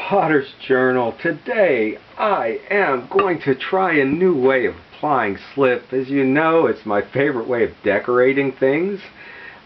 Potter's Journal. Today I am going to try a new way of applying slip. As you know, it's my favorite way of decorating things.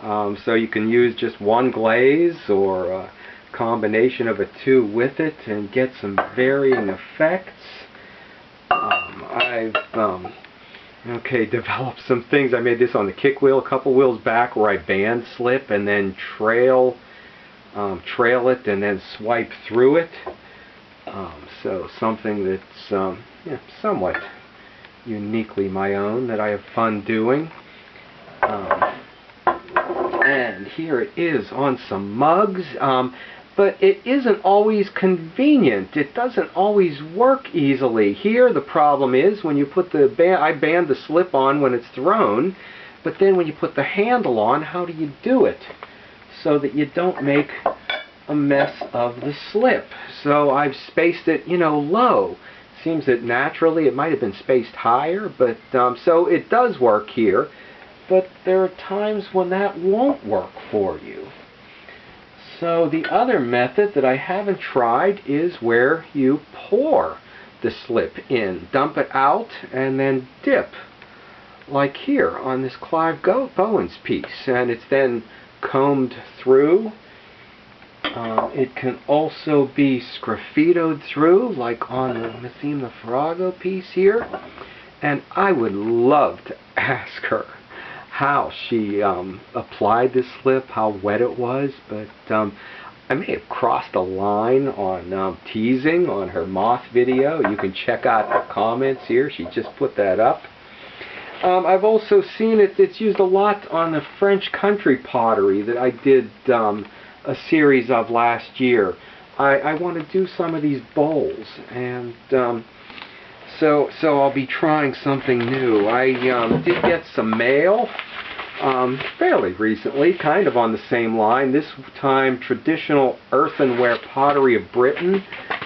So you can use just one glaze or a combination of the two with it and get some varying effects. I've developed some things. I made this on the kick wheel a couple wheels back where I band slip and then trail it and then swipe through it. So something that's somewhat uniquely my own that I have fun doing. And here it is on some mugs. But it isn't always convenient. It doesn't always work easily. Here the problem is when you put I band the slip on when it's thrown, but then when you put the handle on, how do you do it so that you don't make a mess of the slip? So I've spaced it, low. Seems that naturally it might have been spaced higher, but so it does work here, but there are times when that won't work for you. So the other method that I haven't tried is where you pour the slip in, dump it out, and then dip, like here on this Clive Bowen's piece, and it's then combed through. It can also be sgraffitoed through, like on the Mathema Farrago piece here. And I would love to ask her how she applied this slip, how wet it was, but I may have crossed a line on teasing on her moth video. You can check out the comments here. She just put that up. I've also seen it's used a lot on the French country pottery that I did a series of last year. I want to do some of these bowls, and so I'll be trying something new. I did get some mail fairly recently, kind of on the same line. This time, traditional earthenware pottery of Britain.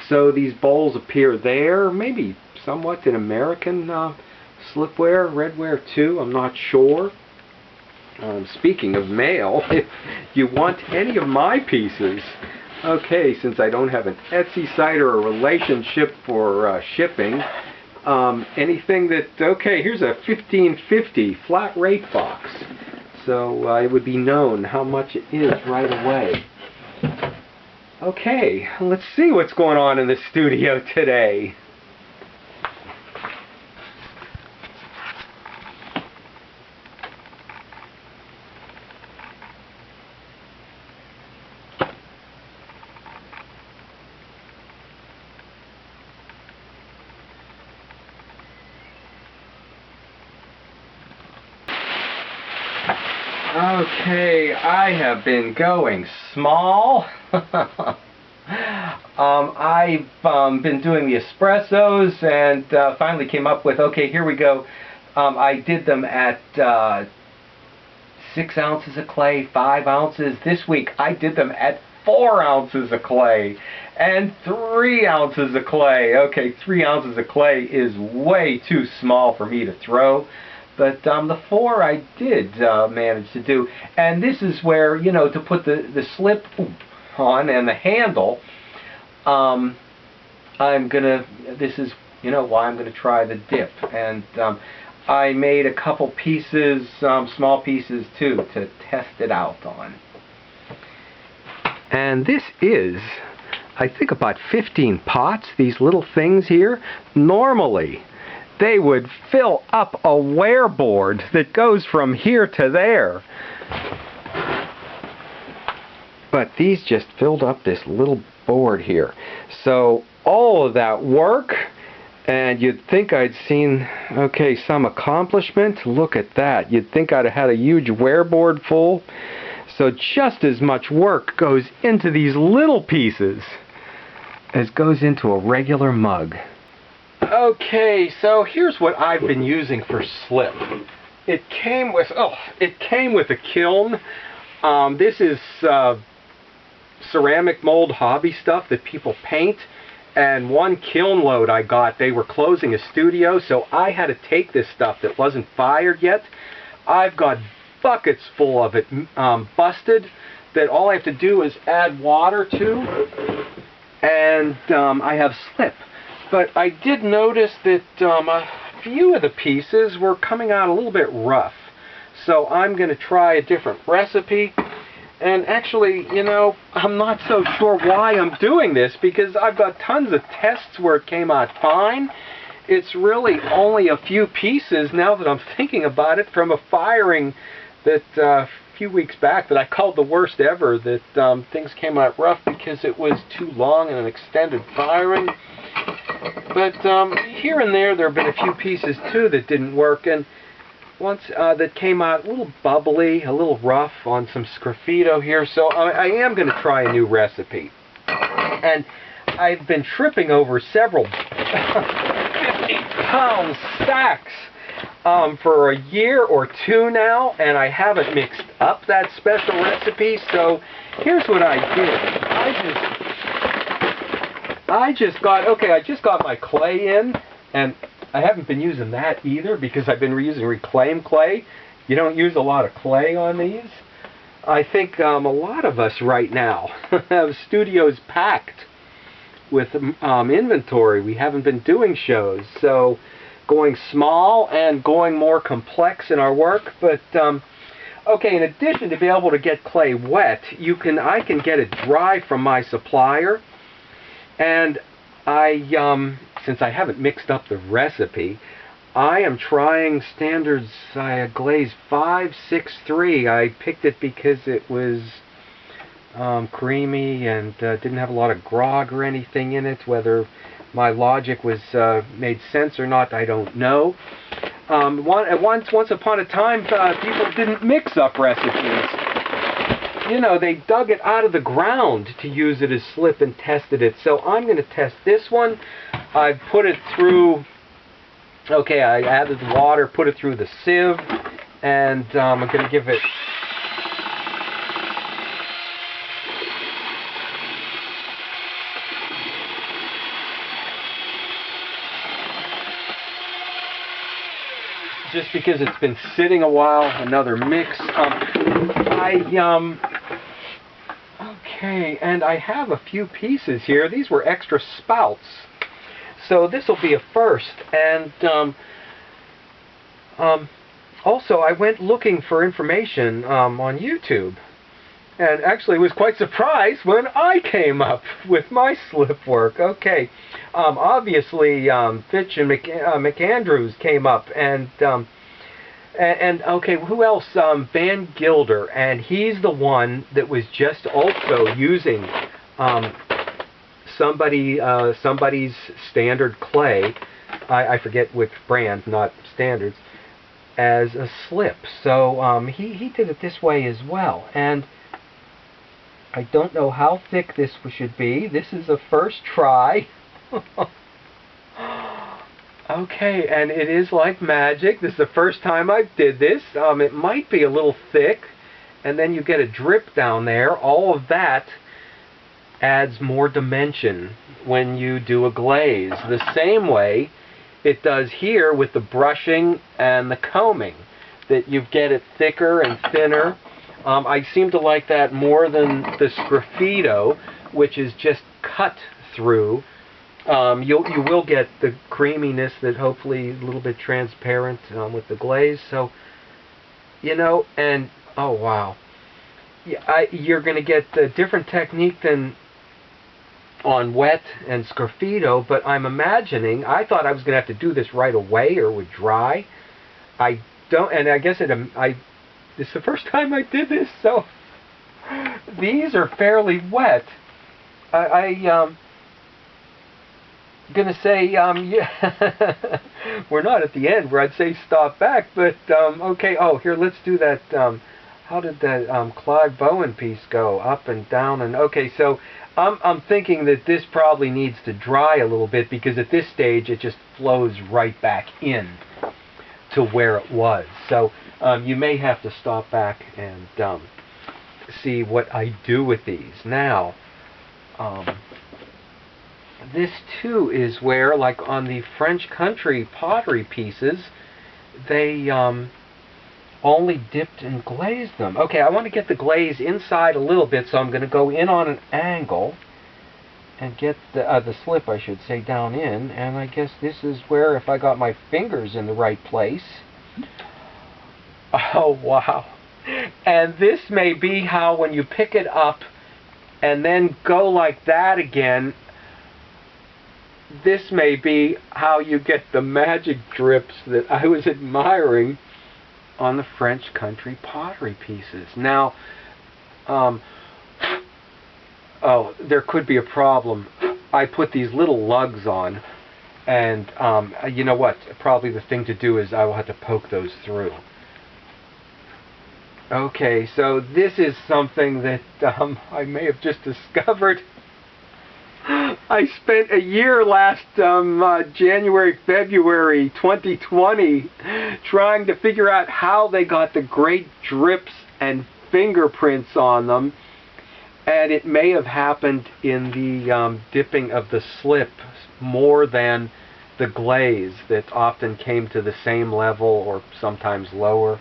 So these bowls appear there, maybe somewhat in American slipware, redware too, I'm not sure. Speaking of mail, if you want any of my pieces, since I don't have an Etsy site or a relationship for shipping, anything that, here's a 1550 flat rate box, so it would be known how much it is right away. Okay, let's see what's going on in the studio today. Okay, I have been going small. I've been doing the espressos and finally came up with, here we go. I did them at 6 ounces of clay, 5 ounces. This week I did them at 4 ounces of clay and 3 ounces of clay. 3 ounces of clay is way too small for me to throw. But the 4 I did manage to do. And this is where, to put the slip on and the handle, this is, why I'm going to try the dip. And I made a couple pieces, small pieces too, to test it out on. And this is, I think, about 15 pots, these little things here. Normally, they would fill up a wearboard that goes from here to there. But these just filled up this little board here. So all of that work, and you'd think I'd seen, some accomplishment. Look at that. You'd think I'd have had a huge wearboard full. So just as much work goes into these little pieces as goes into a regular mug. So here's what I've been using for slip. It came with a kiln. This is ceramic mold hobby stuff that people paint. And one kiln load I got, they were closing a studio, so I had to take this stuff that wasn't fired yet. I've got buckets full of it busted that all I have to do is add water to. and I have slip. But I did notice that a few of the pieces were coming out a little bit rough. So I'm going to try a different recipe. And actually, you know, I'm not so sure why I'm doing this, because I've got tons of tests where it came out fine. It's really only a few pieces, now that I'm thinking about it, from a firing that a few weeks back that I called the worst ever, that things came out rough because it was too long and an extended firing. But here and there have been a few pieces too that didn't work, and once that came out a little bubbly, a little rough on some sgraffito here. So I am going to try a new recipe. And I've been tripping over several 50-pound stacks for a year or two now, and I haven't mixed up that special recipe. So here's what I did. I just got my clay in, and I haven't been using that either because I've been using reclaimed clay. You don't use a lot of clay on these. I think a lot of us right now have studios packed with inventory. We haven't been doing shows, so going small and going more complex in our work. But okay, in addition to be able to get clay wet, I can get it dry from my supplier. And since I haven't mixed up the recipe, I am trying Standard's glaze 563. I picked it because it was creamy and didn't have a lot of grog or anything in it. Whether my logic was made sense or not, I don't know. Once upon a time, people didn't mix up recipes. You know, they dug it out of the ground to use it as slip and tested it. So I'm going to test this one. I put it through, okay, I added water, put it through the sieve, and I'm going to give it just because it's been sitting a while, another mix. Okay, and I have a few pieces here. These were extra spouts, so this will be a first. And also, I went looking for information on YouTube, and actually was quite surprised when I came up with my slip work. Okay, obviously Fitch and McAndrews came up, and okay, who else? Van Gilder, and he's the one that was just also using somebody's standard clay. I forget which brand, not Standards, as a slip. So he did it this way as well, and I don't know how thick this should be. This is a first try. Okay, and it is like magic. This is the first time I did this. It might be a little thick, and then you get a drip down there. All of that adds more dimension when you do a glaze. The same way it does here with the brushing and the combing, that you get it thicker and thinner. I seem to like that more than the sgraffito, which is just cut through. You will get the creaminess that hopefully a little bit transparent with the glaze. So, you know, and oh wow, yeah, you're going to get a different technique than on wet and sgraffito. But I'm imagining, I thought I was going to have to do this right away or it would dry. I don't, and I guess this is the first time I did this, so these are fairly wet. Gonna say, yeah, we're not at the end where I'd say stop back, but okay. Oh, here, let's do that. How did that Clive Bowen piece go? Up and down, and okay. So I'm thinking that this probably needs to dry a little bit, because at this stage it just flows right back in to where it was. So you may have to stop back and see what I do with these now. This too is where, like on the French country pottery pieces, they only dipped and glazed them. Okay, I want to get the glaze inside a little bit, so I'm going to go in on an angle and get the slip, I should say, down in. And I guess this is where, if I got my fingers in the right place. Oh, wow. And this may be how, when you pick it up and then go like that again, this may be how you get the magic drips that I was admiring on the French country pottery pieces. Now, oh, there could be a problem. I put these little lugs on, and you know what? Probably the thing to do is I will have to poke those through. Okay, so this is something that I may have just discovered. I spent a year last January, February 2020 trying to figure out how they got the great drips and fingerprints on them. And it may have happened in the dipping of the slip more than the glaze that often came to the same level or sometimes lower.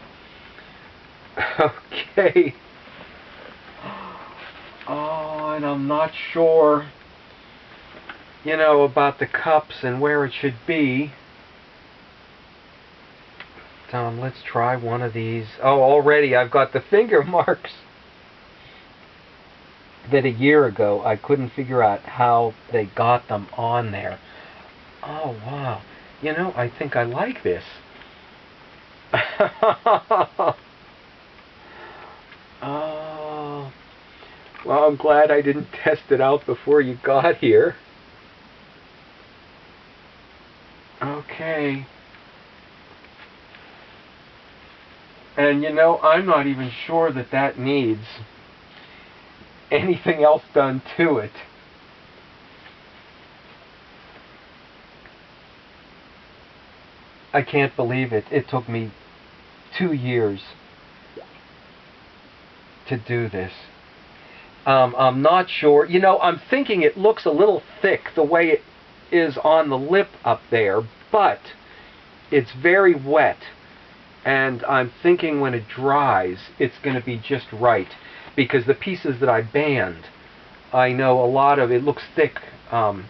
Okay. Oh, and I'm not sure, you know, about the cups and where it should be. Let's try one of these. Oh, already I've got the finger marks that a year ago I couldn't figure out how they got them on there. Oh, wow. You know, I think I like this. Oh, well, I'm glad I didn't test it out before you got here. Okay. And you know, I'm not even sure that that needs anything else done to it. I can't believe it. It took me 2 years to do this. I'm not sure. You know, I'm thinking it looks a little thick the way it is on the lip up there, but it's very wet. And I'm thinking when it dries, it's going to be just right. Because the pieces that I band, I know a lot of it looks thick when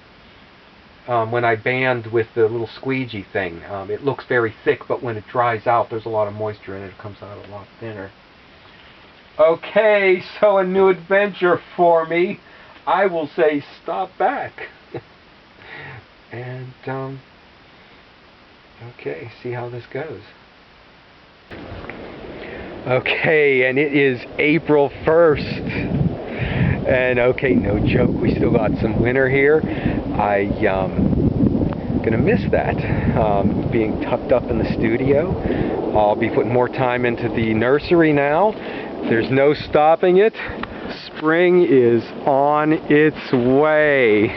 I band with the little squeegee thing. It looks very thick, but when it dries out, there's a lot of moisture in it. It comes out a lot thinner. Okay, so a new adventure for me. I will say stop back. And, okay, see how this goes. Okay, and it is April 1st. And okay, no joke, we still got some winter here. Gonna miss that. Being tucked up in the studio. I'll be putting more time into the nursery now. There's no stopping it. Spring is on its way.